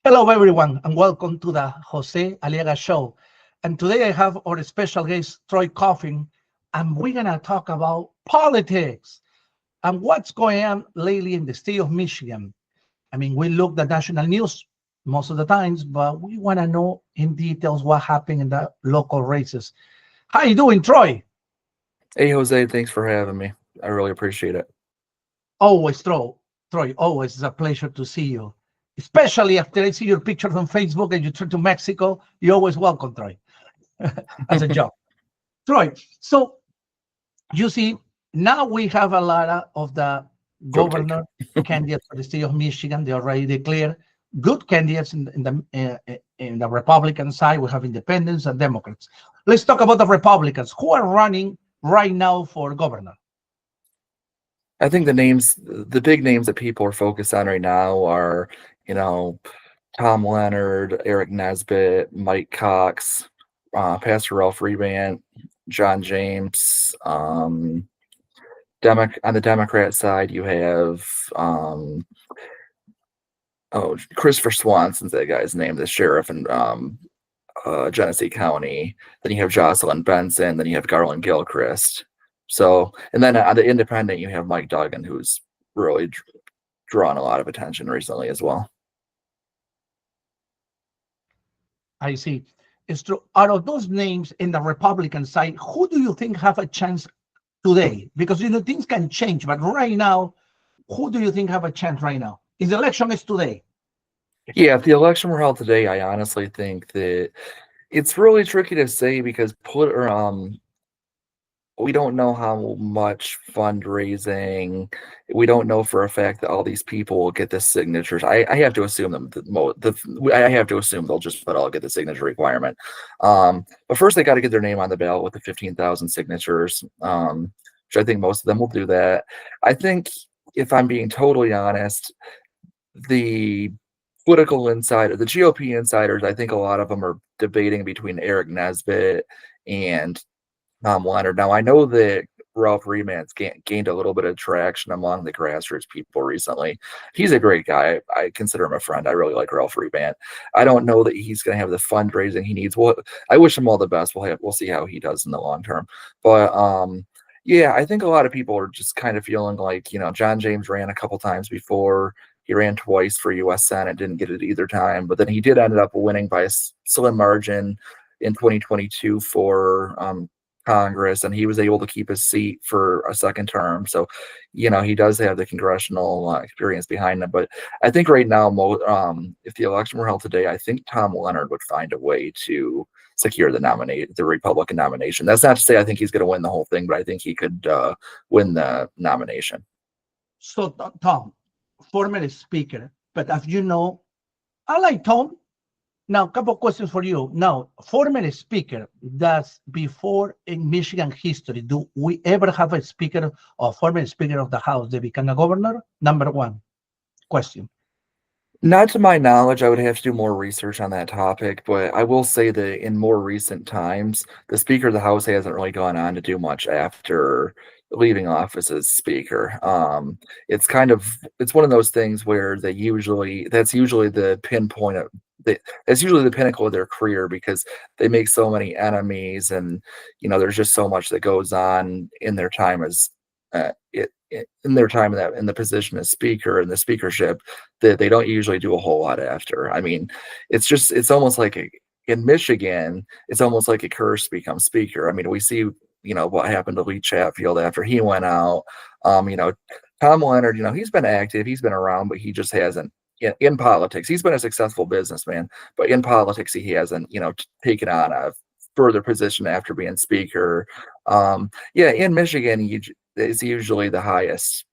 Hello, everyone, and welcome to the Jose Aliaga Show. And today I have our special guest, Troy Coffin, and we're going to talk about politics and what's going on lately in the state of Michigan. I mean, we look at national news most of the times, but we want to know in details what happened in the local races. How you doing, Troy? Hey Jose, thanks for having me. I really appreciate it. Always, Troy, always it's a pleasure to see you. Especially after I see your pictures on Facebook and you turn to Mexico, you're always welcome, Troy, as a job. Troy, so you see, now we have a lot of the Joke take. governor candidates for the state of Michigan. They already declared good candidates in the Republican side. We have independents and Democrats. Let's talk about the Republicans who are running right now for governor. I think the big names that people are focused on right now are, you know, Tom Leonard, Eric Nesbitt, Mike Cox, Pastor Ralph Rebant, John James. On the Democrat side, you have Christopher Swanson's that guy's name, the sheriff in Genesee County. Then you have Jocelyn Benson. Then you have Garland Gilchrist. So, and then on the independent, you have Mike Duggan, who's really drawn a lot of attention recently as well. I see. It's true. Out of those names in the Republican side, who do you think have a chance today? Because things can change, but right now, who do you think have a chance right now? His election is today. Yeah, if the election were held today, I honestly think that it's really tricky to say because we don't know how much fundraising. We don't know for a fact that all these people will get the signatures. I have to assume I have to assume they'll just all get the signature requirement. But first they got to get their name on the ballot with the 15,000 signatures, which I think most of them will do that. I think if I'm being totally honest, the political insider, the GOP insiders, I think a lot of them are debating between Eric Nesbitt and Tom Leonard. Now, I know that Ralph Remant's gained a little bit of traction among the grassroots people recently. He's a great guy. I consider him a friend. I really like Ralph Remant. I don't know that he's going to have the fundraising he needs. Well, I wish him all the best. We'll see how he does in the long term. But yeah, I think a lot of people are just kind of feeling like, John James ran a couple times before. He ran twice for U.S. Senate, didn't get it either time, but then he did end up winning by a slim margin in 2022 for Congress, and he was able to keep his seat for a second term. So, he does have the congressional experience behind him. But I think right now, if the election were held today, I think Tom Leonard would find a way to secure the Republican nomination. That's not to say I think he's going to win the whole thing, but I think he could win the nomination. So, Tom, former speaker, but as you know, I like Tom. Now, a couple of questions for you. Now, former speaker, that's before in Michigan history, do we ever have a speaker or former speaker of the House that become a governor? Number one question. Not to my knowledge, I would have to do more research on that topic, but I will say that in more recent times, the Speaker of the House hasn't really gone on to do much after leaving office as Speaker. It's one of those things where that's usually the pinpoint of that's usually the pinnacle of their career because they make so many enemies, and there's just so much that goes on in their time as in their time in the position as speaker and the speakership that they don't usually do a whole lot after. I mean, it's almost like in Michigan, it's almost like a curse to become speaker. I mean, we see, what happened to Lee Chatfield after he went out. Tom Leonard, he's been active, he's been around, but he just hasn't in politics. He's been a successful businessman, but in politics, he hasn't, taken on a further position after being speaker. In Michigan, is usually the highest.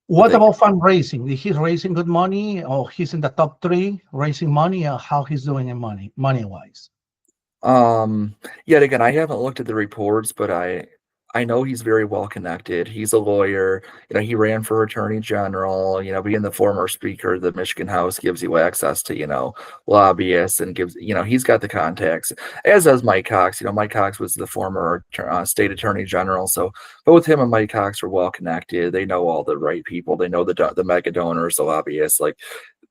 What about fundraising? Is he raising good money, or he's in the top three raising money, or how he's doing in money wise? Yet again, I haven't looked at the reports, but I know he's very well connected. He's a lawyer. He ran for attorney general. Being the former speaker of the Michigan House gives you access to, lobbyists and he's got the contacts, as does Mike Cox. Mike Cox was the former state attorney general. So both him and Mike Cox are well connected. They know all the right people. They know the mega donors, the lobbyists. Like,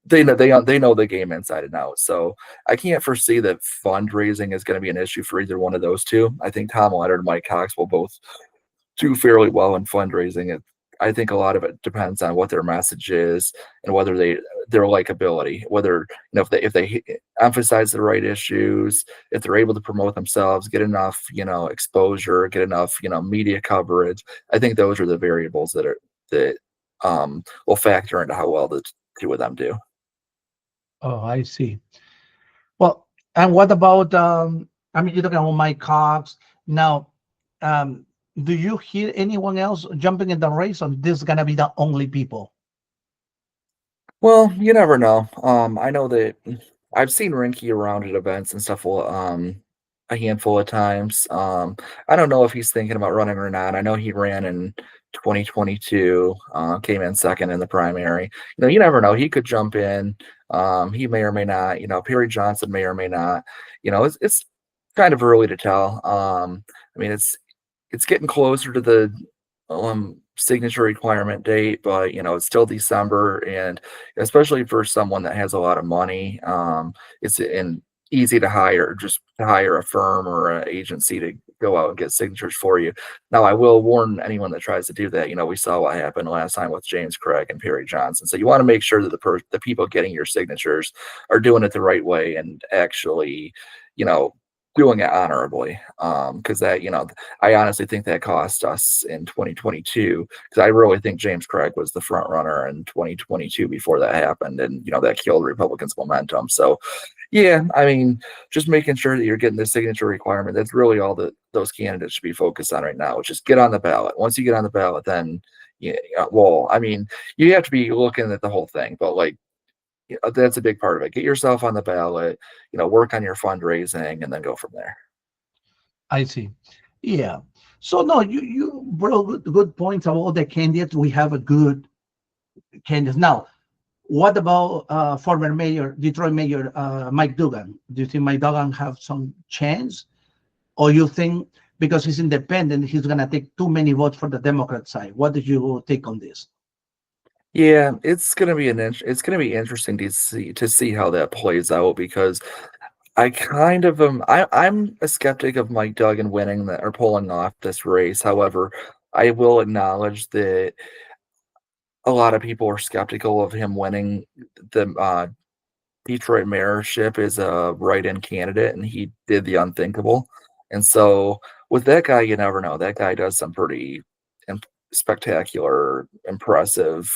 they know the game inside and out. So I can't foresee that fundraising is going to be an issue for either one of those two. I think Tom Leonard and Mike Cox will both do fairly well in fundraising. I think a lot of it depends on what their message is and whether their likability, whether if they emphasize the right issues, if they're able to promote themselves, get enough exposure, get enough media coverage. I think those are the variables that will factor into how well the two of them do. Oh, I see. Well, and what about I mean, you're talking about Mike Cox. Now, um, do you hear anyone else jumping in the race, or this is gonna be the only people? Well, you never know. I know that I've seen Rinky around at events and stuff a handful of times. I don't know if he's thinking about running or not. I know he ran in 2022, came in second in the primary. You never know. He could jump in. He may or may not. Perry Johnson may or may not. It's kind of early to tell. I mean, it's getting closer to the signature requirement date, but it's still December, and especially for someone that has a lot of money, it's easy to hire, just to hire a firm or an agency to go out and get signatures for you. Now, I will warn anyone that tries to do that. We saw what happened last time with James Craig and Perry Johnson. So you want to make sure that the people getting your signatures are doing it the right way and actually, you know, doing it honorably. Because I honestly think that cost us in 2022. Because I really think James Craig was the front runner in 2022 before that happened, and that killed Republicans' momentum. So, yeah, I mean, just making sure that you're getting the signature requirement. That's really all that those candidates should be focused on right now. Just get on the ballot. Once you get on the ballot, then yeah, well, I mean, you have to be looking at the whole thing, but like that's a big part of it. Get yourself on the ballot, work on your fundraising, and then go from there. I see. Yeah. So no, you brought good points about the candidates. We have a good candidates now. What about former mayor, Detroit Mayor Mike Duggan? Do you think Mike Duggan have some chance, or you think because he's independent, he's gonna take too many votes for the Democrat side? What did you take on this? Yeah, it's gonna be interesting to see how that plays out because I kind of I'm a skeptic of Mike Duggan winning that or pulling off this race. However, I will acknowledge that a lot of people are skeptical of him winning the Detroit mayorship is a write-in candidate, and he did the unthinkable. And so with that guy, you never know. That guy does some pretty spectacular, impressive,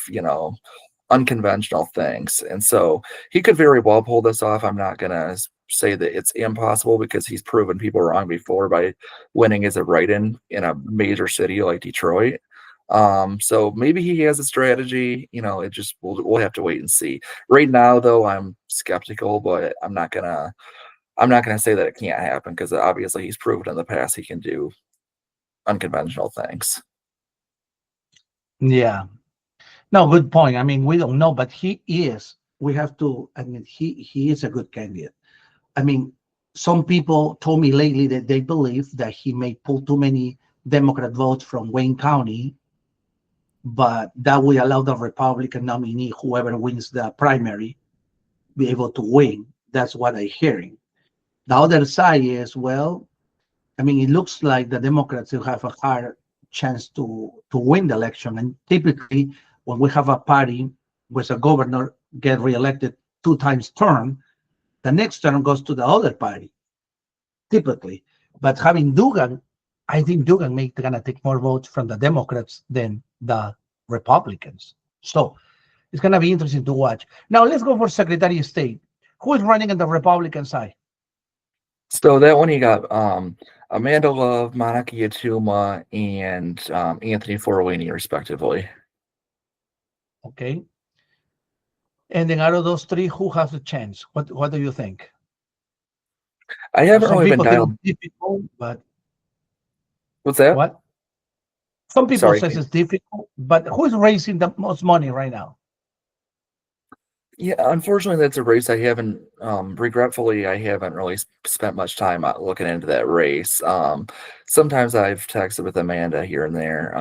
unconventional things. And so he could very well pull this off. I'm not gonna say that it's impossible because he's proven people wrong before by winning as a write-in in a major city like Detroit. So maybe he has a strategy. It just we'll have to wait and see. Right now, though, I'm skeptical, but I'm not gonna say that it can't happen because obviously he's proven in the past he can do unconventional things. Yeah. No, good point. I mean, we don't know, but he is. We have to. I mean, he is a good candidate. I mean, some people told me lately that they believe that he may pull too many Democrat votes from Wayne County, but that will allow the Republican nominee, whoever wins the primary, be able to win. That's what I'm hearing. The other side is, well, I mean, it looks like the Democrats will have a hard chance to win the election. And typically, when we have a party with a governor get reelected 2 times term, the next term goes to the other party, typically. But having Dugan, I think Dugan may gonna take more votes from the Democrats than the Republicans. So it's gonna be interesting to watch. Now let's go for Secretary of State. Who is running on the Republican side? So that one you got Amanda Love, Monica Yatuma, and Anthony Forlini, respectively. Okay. And then out of those three, who has a chance? What do you think? I So haven't some really been people think dialed. it's difficult, but What's that? what? Some people Sorry. says it's difficult, but who is raising the most money right now? Yeah, unfortunately, that's a race I haven't. Regretfully, I haven't really spent much time looking into that race. Sometimes I've texted with Amanda here and there.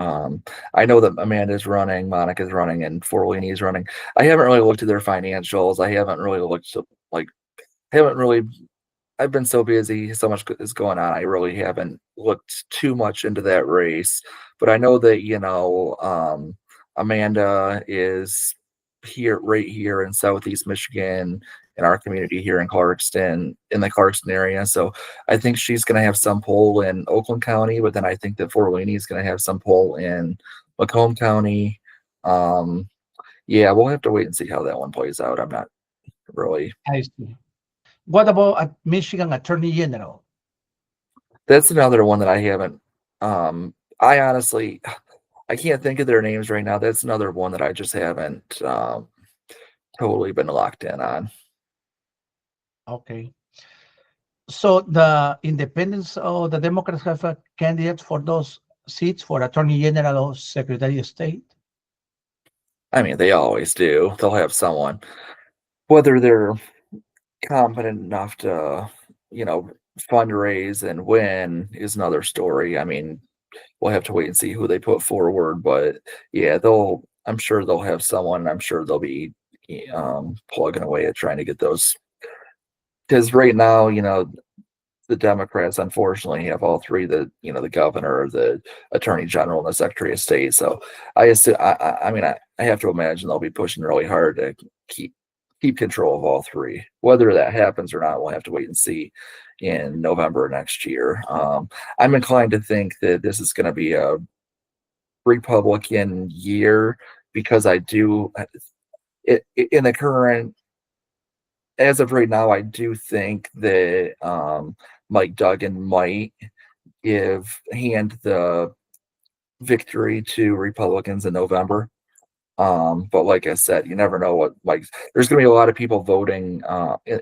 I know that Amanda's running, Monica's running, and Forlini's running. I haven't really looked at their financials. I haven't really looked at, like, haven't really I've been so busy, so much is going on. I really haven't looked too much into that race, but I know that, Amanda is right here in Southeast Michigan, in our community here in Clarkston, in the Clarkston area. So I think she's going to have some pull in Oakland County, but then I think that Fort Wayne is going to have some pull in Macomb County. Um, yeah, we'll have to wait and see how that one plays out. I'm not really. I see. What about Michigan Attorney General? That's another one that I haven't. I honestly, I can't think of their names right now. That's another one that I just haven't totally been locked in on. Okay. So the independents or the Democrats have a candidate for those seats for Attorney General or Secretary of State? I mean, they always do. They'll have someone, whether they're competent enough to, you know, fundraise and win is another story. I mean, we'll have to wait and see who they put forward, but yeah, I'm sure they'll have someone. I'm sure they'll be plugging away at trying to get those. Because right now, the Democrats unfortunately have all three, the governor, the attorney general, and the secretary of state. So I assume, I mean, I have to imagine they'll be pushing really hard to keep keep control of all three. Whether that happens or not, we'll have to wait and see in November next year. I'm inclined to think that this is going to be a Republican year because I do in the current, as of right now, I do think that Mike Duggan might give hand the victory to Republicans in November. But like I said, you never know what, like, there's going to be a lot of people voting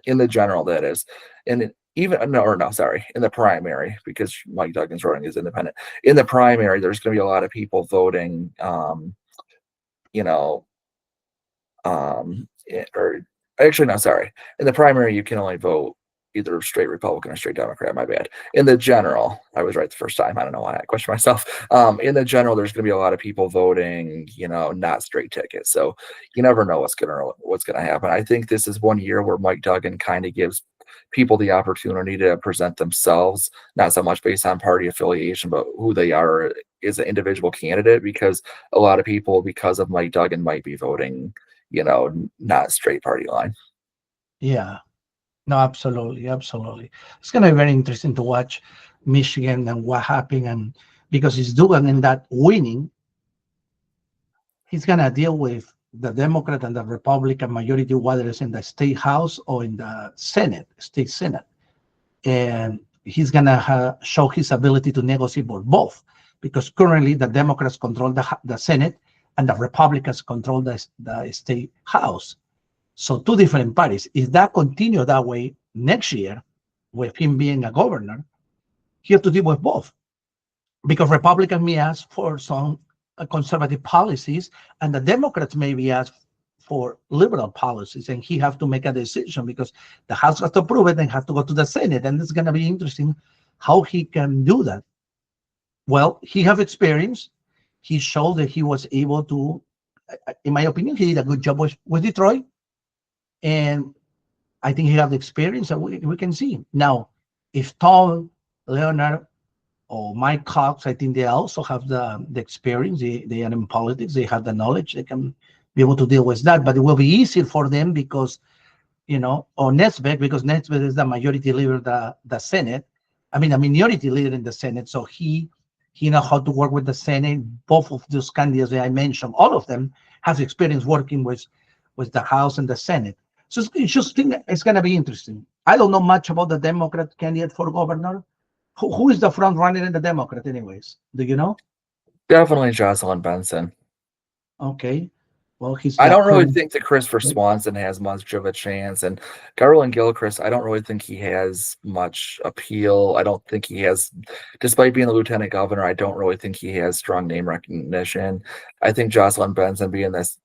in the general, that is, and even no, or no, sorry, in the primary, because Mike Duggan's running as independent. In the primary, there's going to be a lot of people voting. You know, or actually, no, sorry. In the primary, you can only vote either straight Republican or straight Democrat. My bad. In the general, I was right the first time. I don't know why I questioned myself. In the general, there's going to be a lot of people voting, not straight tickets. So you never know what's gonna happen. I think this is one year where Mike Duggan kind of gives people the opportunity to present themselves, not so much based on party affiliation, but who they are as an individual candidate. Because a lot of people, because of Mike Duggan, might be voting not straight party line. Yeah. No, absolutely, absolutely. It's going to be very interesting to watch Michigan and what happened, and because he's doing in that winning, he's going to deal with the Democrat and the Republican majority, whether it's in the state house or in the Senate, state Senate, and he's going to show his ability to negotiate with both, because currently the Democrats control the Senate and the Republicans control the state house. So two different parties. If that continue that way next year, with him being a governor, he have to deal with both, because Republicans may ask for some conservative policies, and the Democrats maybe ask for liberal policies, and he have to make a decision because the House has to approve it and has to go to the Senate, and it's going to be interesting how he can do that. Well, he have experience. He showed that he was able to, in my opinion, he did a good job with Detroit, and I think he have the experience, and we can see. Now, if Tom, Leonard, or Mike Cox, I think they also have the experience. They are in politics. They have the knowledge. They can be able to deal with that. But it will be easier for them because, or Nesbitt, because Nesbitt is the majority leader of the Senate. I mean, a minority leader in the Senate. So he know how to work with the Senate. Both of those candidates that I mentioned, all of them have experience working with the House and the Senate. So it's just think it's going to be interesting. I don't know much about the Democrat candidate for governor. Who is the front runner in the Democrat, anyways? Do you know? Definitely Jocelyn Benson. Okay. Well, he's I the don't really current. think that Christopher Swanson has much of a chance, and Garland Gilchrist, I don't really think he has much appeal. I don't think he has, despite being the lieutenant governor, I don't really think he has strong name recognition. I think Jocelyn Benson being this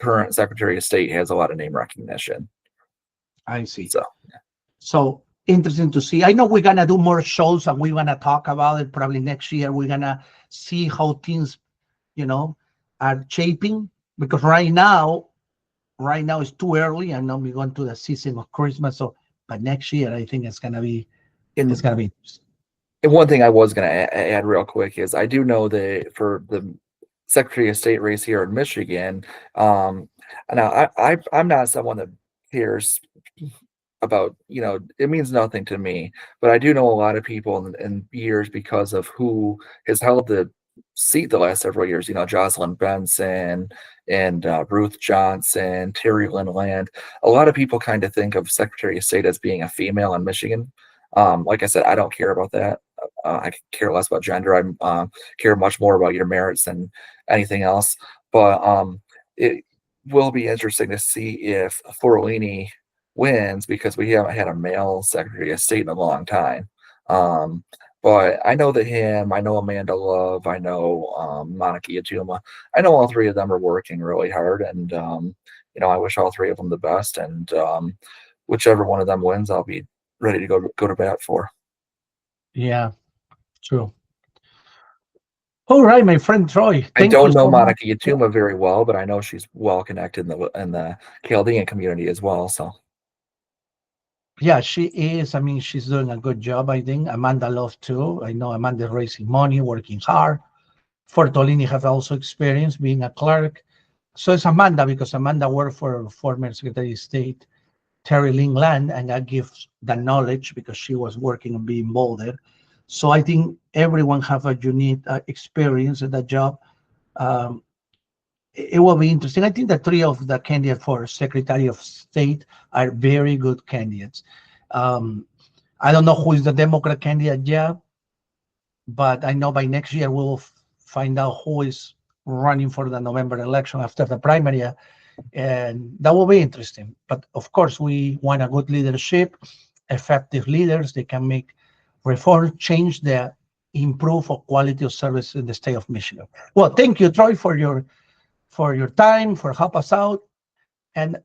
current Secretary of State has a lot of name recognition. I see. So So interesting to see. I know we're gonna do more shows and we're gonna talk about it probably next year. We're gonna see how things, you know, are shaping because right now it's too early. I know we're going to the season of Christmas. So, but next year I think it's in gonna be And one thing I was going to add real quick is I do know that for the Secretary of State race here in Michigan, um, now I'm not someone that cares about, it means nothing to me, but I do know a lot of people in years because of who has held the seat the last several years, Jocelyn Benson and Ruth Johnson, Terry Lynn Land. A lot of people kind of think of Secretary of State as being a female in Michigan. Like I said, I don't care about that. I care less about gender. I care much more about your merits than anything else. But it will be interesting to see if Forlini wins because we haven't had a male Secretary of State in a long time. Um, but I know I know Amanda Love, I know Monica Yatuma. I know all three of them are working really hard, and I wish all three of them the best. And whichever one of them wins, I'll be ready to go to bat for. yeah, true. All right, my friend Troy. I Thank you don't know so much. Monica Yatuma very well, but I know she's well connected in the Chaldean community as well. So Yeah, she is. I mean, she's doing a good job, I think. Amanda Love too. I know Amanda raising money, working hard. Fortolini have also experience being a clerk. So it's Amanda because Amanda worked for former Secretary of State Terry Lynn Land, and that gives the knowledge because she was working and being involved there. So I think everyone have a unique experience in that job. Um, it will be interesting. I think the three of the candidates for Secretary of State are very good candidates. Um, I don't know who is the Democrat candidate yet, but I know by next year we'll find out who is running for the November election after the primary, and that will be interesting. But of course, we want a good leadership, effective leaders. They can make reform, change the improve of quality of service in the state of Michigan. Well, thank you, Troy, for your time, for help us out. And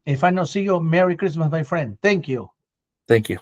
if I don't see you, Merry Christmas, my friend. Thank you. thank you.